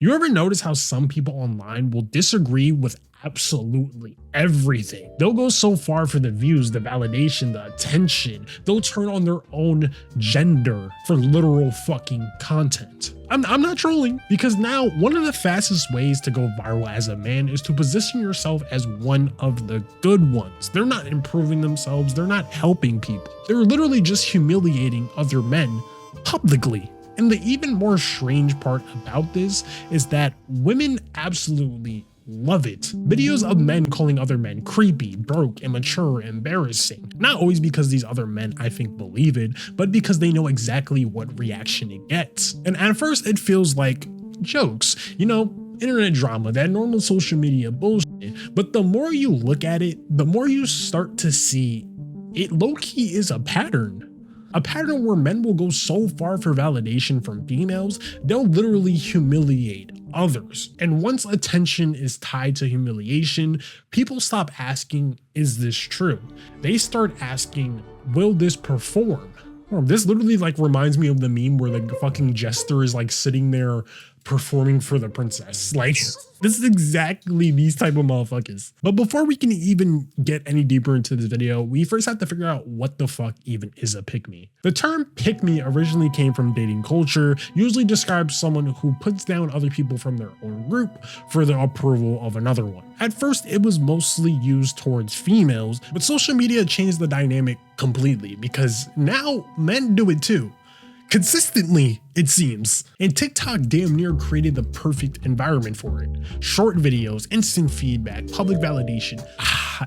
You ever notice how some people online will disagree with absolutely everything? They'll go so far for the views, the validation, the attention. They'll turn on their own gender for literal fucking content. I'm not trolling, because now one of the fastest ways to go viral as a man is to position yourself as one of the good ones. They're not improving themselves. They're not helping people. They're literally just humiliating other men publicly. And the even more strange part about this is that women absolutely love it. Videos of men calling other men creepy, broke, immature, embarrassing. Not always because these other men, I think, believe it, but because they know exactly what reaction it gets. And at first it feels like jokes, internet drama, that normal social media bullshit. But the more you look at it, the more you start to see it low-key is a pattern. A pattern where men will go so far for validation from females, they'll literally humiliate others. And once attention is tied to humiliation, people stop asking, is this true? They start asking, will this perform? This literally reminds me of the meme where the fucking jester is sitting there performing for the princess. This is exactly these type of motherfuckers. But before we can even get any deeper into this video, we first have to figure out what the fuck even is a pick-me. The term pick-me originally came from dating culture, usually describes someone who puts down other people from their own group for the approval of another one. At first, it was mostly used towards females, but social media changed the dynamic completely because now men do it too. Consistently, it seems. And TikTok damn near created the perfect environment for it. Short videos, instant feedback, public validation,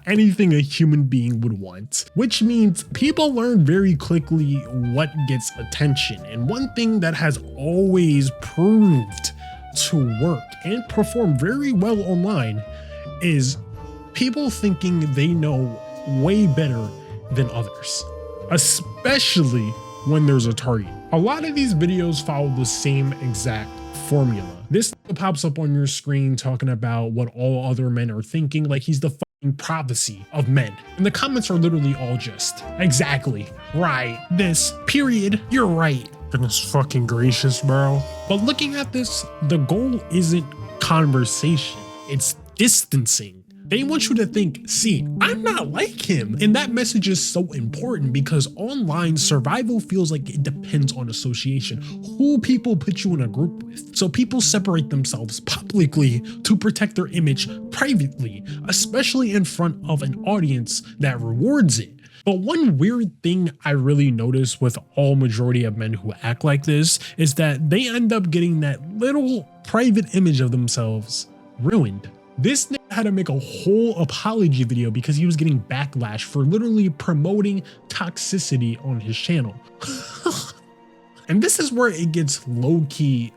anything a human being would want. Which means people learn very quickly what gets attention. And one thing that has always proved to work and perform very well online is people thinking they know way better than others, especially when there's a target. A lot of these videos follow the same exact formula. This pops up on your screen talking about what all other men are thinking, like he's the fucking prophecy of men. And the comments are literally all just, exactly, right, this, period, you're right. Goodness fucking gracious, bro. But looking at this, the goal isn't conversation, it's distancing. They want you to think, see, I'm not like him. And that message is so important because online survival feels like it depends on association, who people put you in a group with. So people separate themselves publicly to protect their image privately, especially in front of an audience that rewards it. But one weird thing I really notice with all majority of men who act like this is that they end up getting that little private image of themselves ruined. This nigga had to make a whole apology video because he was getting backlash for literally promoting toxicity on his channel. And this is where it gets low-key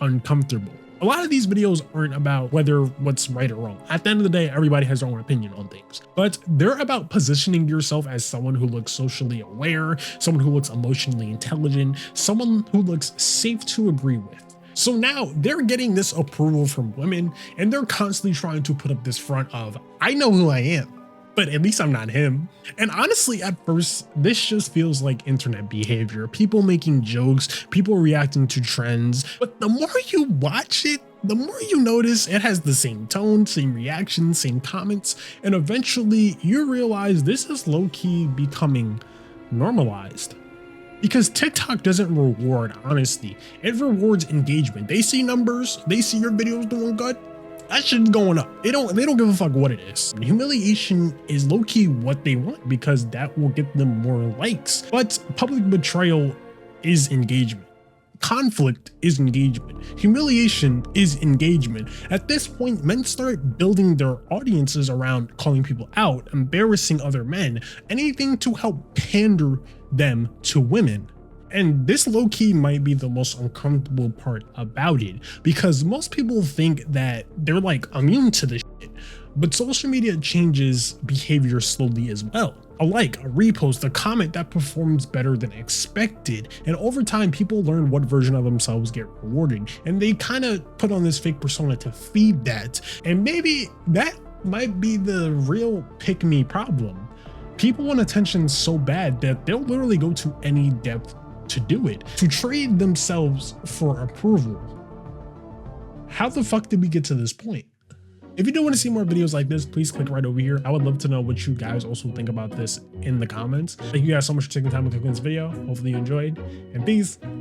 uncomfortable. A lot of these videos aren't about whether what's right or wrong. At the end of the day, everybody has their own opinion on things, but they're about positioning yourself as someone who looks socially aware, someone who looks emotionally intelligent, someone who looks safe to agree with. So now they're getting this approval from women and they're constantly trying to put up this front of, I know who I am, but at least I'm not him. And honestly, at first, this just feels like internet behavior, people making jokes, people reacting to trends. But the more you watch it, the more you notice it has the same tone, same reactions, same comments. And eventually you realize this is low-key becoming normalized. Because TikTok doesn't reward honesty, it rewards engagement. They see numbers, they see your videos doing good, that shit's going up. They don't give a fuck what it is. Humiliation is low-key what they want because that will get them more likes. But public betrayal is engagement. Conflict is engagement. Humiliation is engagement. At this point, men start building their audiences around calling people out, embarrassing other men, anything to help pander them to women. And this low-key might be the most uncomfortable part about it because most people think that they're immune to this shit, but social media changes behavior slowly as well. A like, a repost, a comment that performs better than expected. And over time, people learn what version of themselves get rewarded. And they kind of put on this fake persona to feed that. And maybe that might be the real pick-me problem. People want attention so bad that they'll literally go to any depth to do it, to trade themselves for approval. How the fuck did we get to this point? If you do want to see more videos like this, please click right over here. I would love to know what you guys also think about this in the comments. Thank you guys so much for taking the time to click on this video. Hopefully you enjoyed, and peace.